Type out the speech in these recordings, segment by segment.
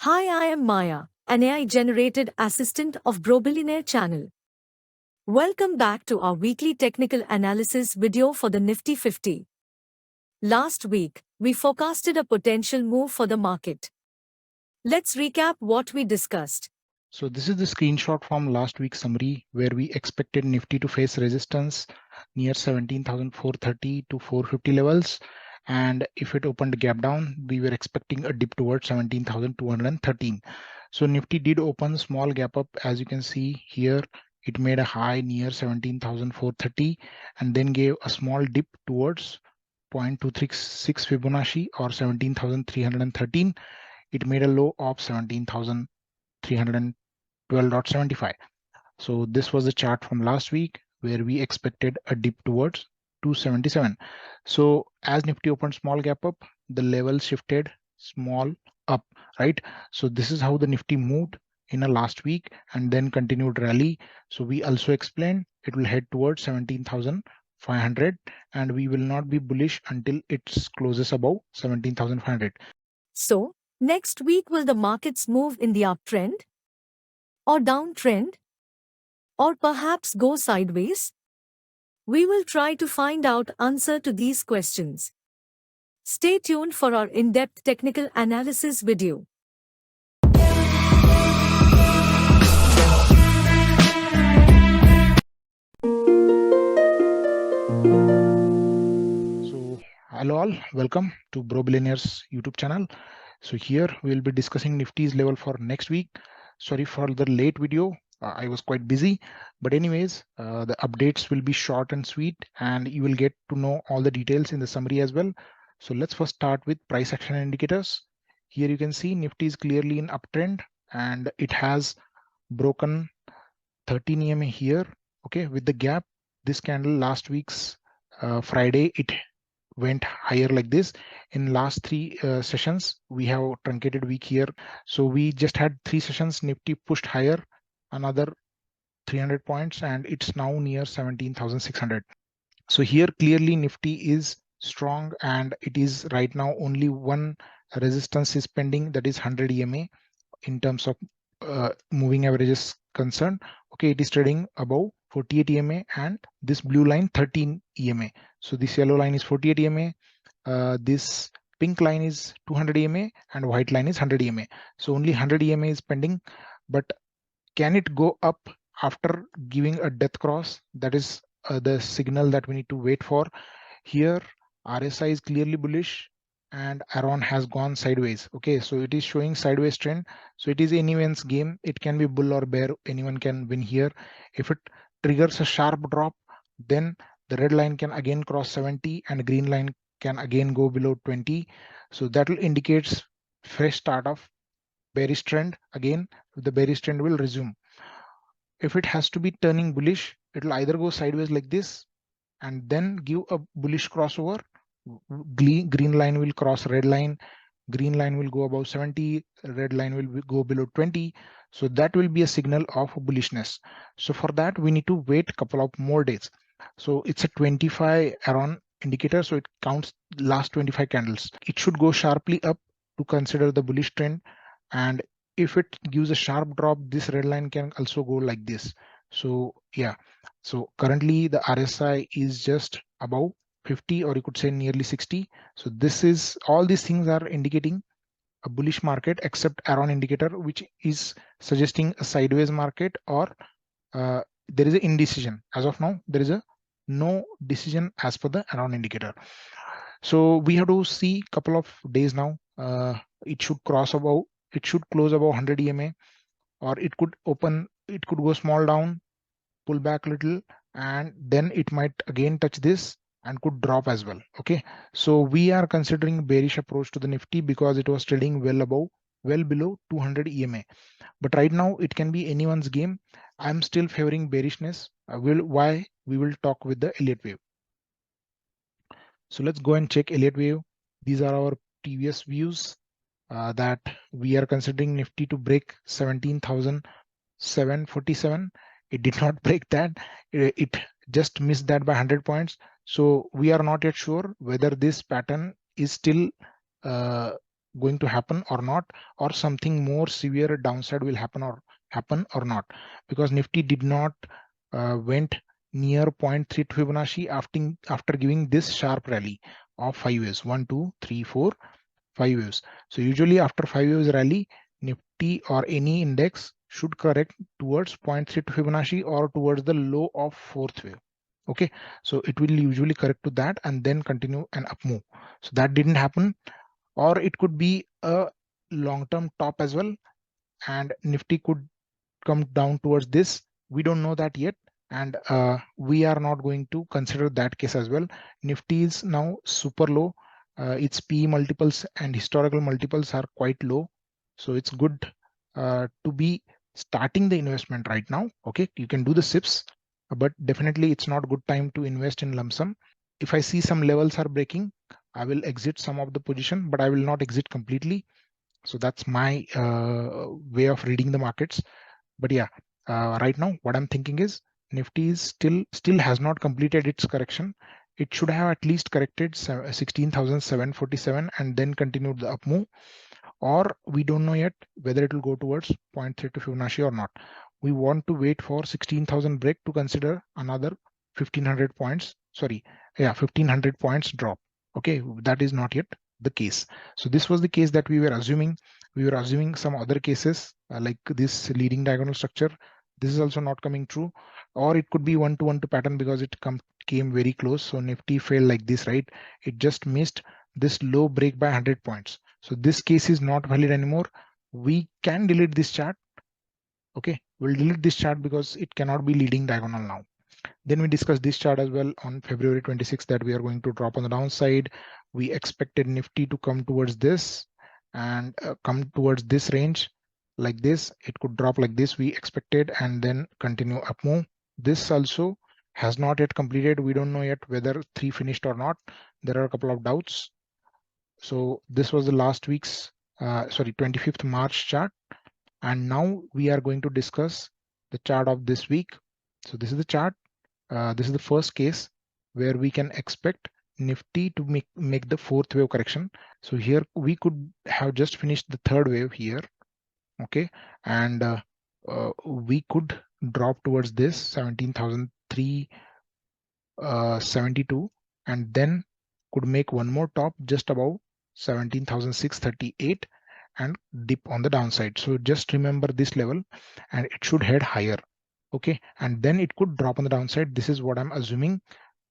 Hi, I am Maya, an AI-generated assistant of Billionaire channel. Welcome back to our weekly technical analysis video for the Nifty 50. Last week, we forecasted a potential move for the market. Let's recap what we discussed. So this is the screenshot from last week's summary where we expected Nifty to face resistance near 17,430 to 450 levels. And if it opened a gap down, we were expecting a dip towards 17,213. So Nifty did open small gap up. As you can see here, it made a high near 17,430 and then gave a small dip towards 0.236 Fibonacci or 17,313. It made a low of 17,312.75. So this was the chart from last week where we expected a dip towards 277. So as Nifty opened small gap up, the level shifted small up, right? So this is how the Nifty moved in a last week and then continued rally. So we also explained it will head towards 17,500 and we will not be bullish until it closes above 17,500. So, next week will the markets move in the uptrend? Or downtrend? Or perhaps go sideways? We will try to find out answer to these questions. Stay tuned for our in-depth technical analysis video. So hello all, welcome to Billionaire's YouTube channel. So here we will be discussing Nifty's level for next week. Sorry for the late video. I was quite busy, but anyways, the updates will be short and sweet and you will get to know all the details in the summary as well. So let's first start with price action indicators. Here you can see Nifty is clearly in uptrend and it has broken 13 EMA here. Okay, with the gap, this candle last week's Friday, it went higher like this. In last three sessions, we have truncated week here. So we just had 3 sessions, Nifty pushed higher, another 300 points, and it's now near 17,600. So here clearly Nifty is strong and it is right now only one resistance is pending, that is 100 EMA in terms of moving averages concerned. Okay, it is trading above 48 EMA and this blue line 13 EMA. So this yellow line is 48 EMA, this pink line is 200 EMA and white line is 100 EMA. So only 100 EMA is pending, but can it go up after giving a death cross? That is the signal that we need to wait for. Here RSI is clearly bullish and Aron has gone sideways. Okay, so it is showing sideways trend. So it is anyone's game. It can be bull or bear. Anyone can win here. If it triggers a sharp drop, then the red line can again cross 70 and green line can again go below 20. So that will indicate fresh start of bearish trend. Again, the bearish trend will resume. If it has to be turning bullish, it will either go sideways like this and then give a bullish crossover. Green line will cross red line, green line will go above 70, red line will go below 20. So that will be a signal of bullishness. So for that we need to wait a couple of more days. So it's a 25 Aron indicator, so it counts last 25 candles. It should go sharply up to consider the bullish trend, and if it gives a sharp drop, this red line can also go like this. So yeah, so currently the RSI is just above 50, or you could say nearly 60. So this is, all these things are indicating a bullish market except Aron indicator, which is suggesting a sideways market, or there is an indecision. As of now, there is a no decision as per the Aron indicator. So we have to see a couple of days now. It should cross above, it should close above 100 EMA, or it could open, it could go small down, pull back a little, and then it might again touch this and could drop as well. Okay, so we are considering bearish approach to the Nifty because it was trading well below 200 EMA. But right now it can be anyone's game. I'm still favoring bearishness. Why? We will talk with the Elliott Wave. So let's go and check Elliott Wave. These are our previous views that we are considering Nifty to break 17,747. It did not break that. It just missed that by 100 points. So we are not yet sure whether this pattern is still going to happen or not, or something more severe downside will happen or not, because Nifty did not went near 0.32 Fibonacci after giving this sharp rally of 5 waves, 1 2 3 4 5 waves. So usually after 5 waves rally, Nifty or any index should correct towards 0.32 Fibonacci or towards the low of fourth wave. Okay, so it will usually correct to that and then continue an up move. So that didn't happen, or it could be a long-term top as well, and Nifty could come down towards this. We don't know that yet, and we are not going to consider that case as well. Nifty is now super low. Its PE multiples and historical multiples are quite low, so it's good to be starting the investment right now. Okay, you can do the SIPs, but definitely it's not good time to invest in lump sum. If I see some levels are breaking, I will exit some of the position, but I will not exit completely. So that's my way of reading the markets. But yeah, right now what I'm thinking is Nifty is still has not completed its correction. It should have at least corrected 16,747 and then continued the up move, or we don't know yet whether it will go towards 0.32 Fibonacci or not. We want to wait for 16,000 break to consider another 1500 points. Sorry, yeah, 1500 points drop. Okay, that is not yet the case. So this was the case that we were assuming. We were assuming some other cases like this leading diagonal structure. This is also not coming true, or it could be 1-to-1 pattern because it came very close. So Nifty failed like this, right? It just missed this low break by 100 points. So this case is not valid anymore. We can delete this chart. Okay, we'll delete this chart because it cannot be leading diagonal now. Then we discussed this chart as well on February 26th that we are going to drop on the downside. We expected Nifty to come towards this and come towards this range like this. It could drop like this, we expected, and then continue up move. This also has not yet completed. We don't know yet whether 3 finished or not. There are a couple of doubts. So this was the last week's, 25th March chart. And now we are going to discuss the chart of this week. So this is the chart. This is the first case where we can expect Nifty to make the fourth wave correction. So here we could have just finished the third wave here. Okay. And we could drop towards this 17,372 and then could make one more top just above 17,638 and dip on the downside. So just remember this level and it should head higher. Okay, and then it could drop on the downside. This is what I'm assuming.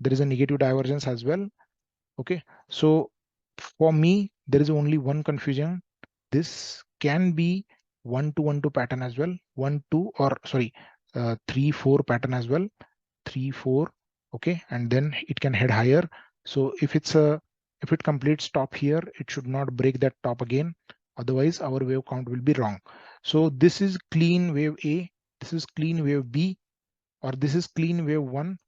There is a negative divergence as well. Okay, so for me there is only one confusion. This can be 1-to-1 pattern as well, 1-2 or sorry 3-4 pattern as well, 3-4. Okay, and then it can head higher. So if it completes top here, it should not break that top again, otherwise our wave count will be wrong. So this is clean wave A, this is clean wave B, or this is clean wave 1,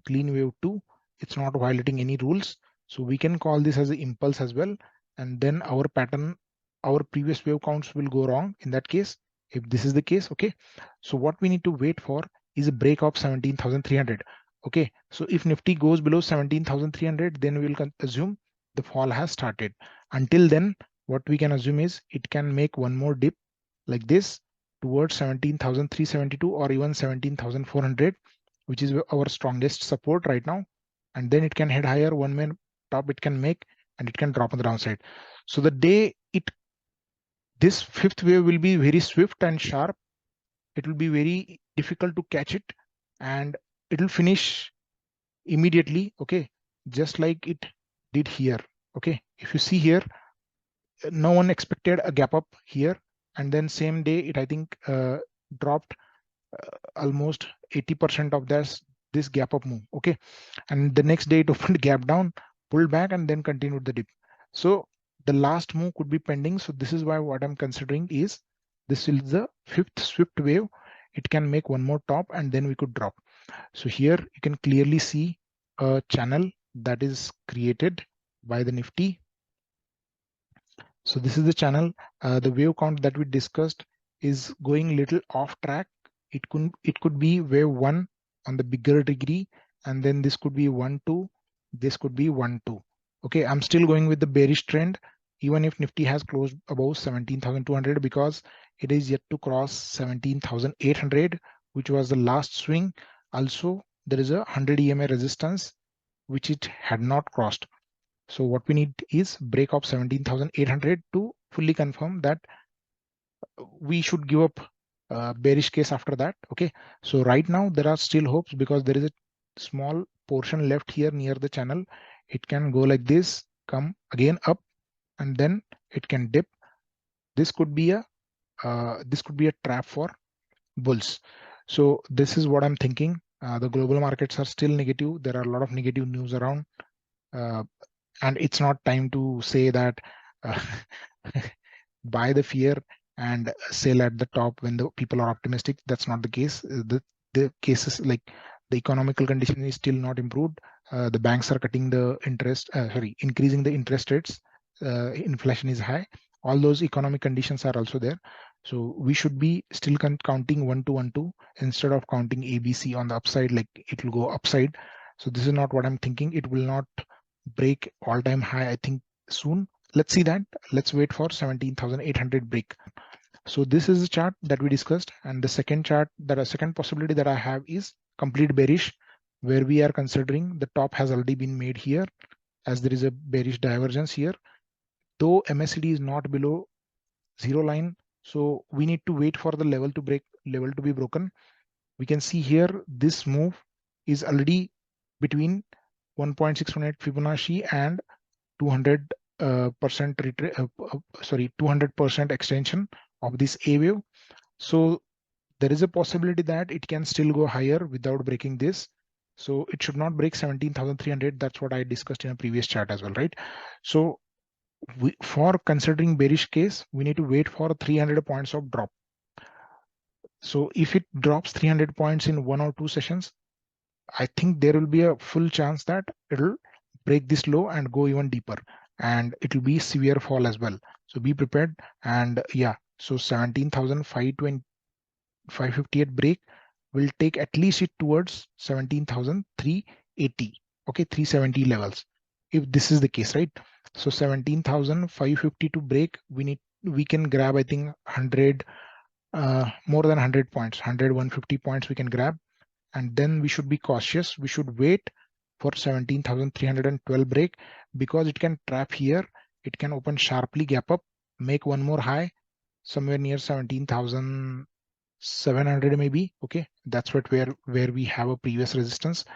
clean wave 2. It's not violating any rules, so we can call this as an impulse as well, and then our pattern, our previous wave counts will go wrong in that case if this is the case. Okay, so what we need to wait for is a break of 17,300. Okay, so if Nifty goes below 17,300, then we will assume the fall has started. Until then, what we can assume is it can make one more dip like this towards 17,372 or even 17,400, which is our strongest support right now. And then it can head higher, one more top it can make, and it can drop on the downside. So the day this fifth wave will be very swift and sharp, it will be very difficult to catch it, and it will finish immediately. Okay, just like it did here. Okay, if you see here, no one expected a gap up here, and then same day it I think dropped almost 80% of this gap up move. Okay, and the next day it opened gap down, pulled back, and then continued the dip. So the last move could be pending. So this is why what I'm considering is this is the fifth swift wave. It can make one more top and then we could drop. So here you can clearly see a channel that is created by the Nifty. So this is the channel. The wave count that we discussed is going little off track. It could be wave 1 on the bigger degree, and then this could be 1-2. This could be 1-2. Okay, I'm still going with the bearish trend. even if Nifty has closed above 17,200, because it is yet to cross 17,800, which was the last swing. Also, there is a 100 EMA resistance, which it had not crossed. So what we need is break of 17,800 to fully confirm that we should give up bearish case after that. Okay, so right now there are still hopes because there is a small portion left here near the channel. It can go like this, come again up, and then it can dip. This could be a trap for bulls. So this is what I'm thinking. The global markets are still negative. There are a lot of negative news around, and it's not time to say that buy the fear and sell at the top when the people are optimistic. That's not the case. The cases, like the economical condition is still not improved. The banks are cutting the interest, increasing the interest rates. Inflation is high. All those economic conditions are also there. So we should be still counting 1 to 1 2 instead of counting ABC on the upside, like it will go upside. So this is not what I'm thinking. It will not break all-time high, I think, soon. Let's see that. Let's wait for 17,800 break. So this is the chart that we discussed, and the second chart, that a second possibility that I have is complete bearish, where we are considering the top has already been made here, as there is a bearish divergence here. Though MACD is not below zero line, so we need to wait for the level to be broken. We can see here this move is already between 1.618 Fibonacci and 200% 200% extension of this A wave. So there is a possibility that it can still go higher without breaking this. So it should not break 17,300. That's what I discussed in a previous chart as well, right? So for considering bearish case, we need to wait for 300 points of drop. So if it drops 300 points in 1 or 2 sessions, I think there will be a full chance that it'll break this low and go even deeper, and it will be severe fall as well. So be prepared. And yeah, so 17,558 break will take at least it towards 17,380. Okay, 370 levels. If this is the case, right? So 17,550 to break, we can grab, I think, 100 more than 100 points, 150 points we can grab. And then we should be cautious. We should wait for 17,312 break, because it can trap here. It can open sharply, gap up, make one more high somewhere near 17,700 maybe. Okay, that's what where we have a previous resistance.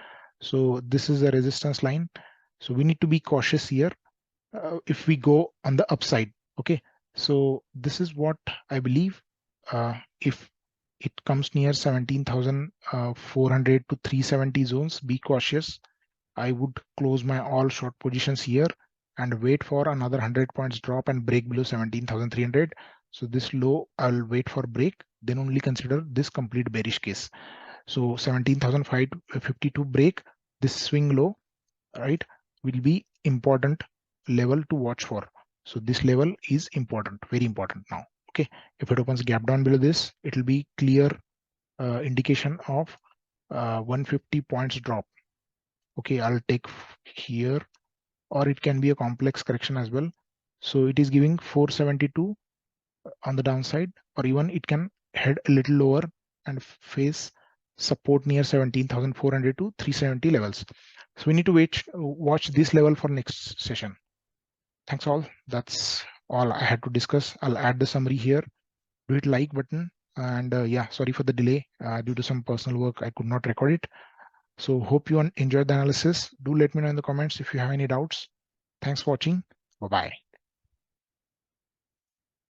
So this is a resistance line. So we need to be cautious here if we go on the upside. Okay, so this is what I believe. If it comes near 17,400 to 370 zones, be cautious. I would close my all short positions here and wait for another 100 points drop and break below 17,300. So this low, I'll wait for break, then only consider this complete bearish case. So 17,552 break, this swing low, right, will be important level to watch for. So this level is important, very important now. Okay, if it opens gap down below this, it will be clear indication of 150 points drop. Okay, I'll take here, or it can be a complex correction as well. So it is giving 472 on the downside, or even it can head a little lower and face support near 17,400 to 370 levels. So we need to watch this level for next session. Thanks all. That's all I had to discuss. I'll add the summary here. Do hit like button, and yeah, sorry for the delay due to some personal work. I could not record it. So hope you enjoyed the analysis. Do let me know in the comments if you have any doubts. Thanks for watching. Bye-bye.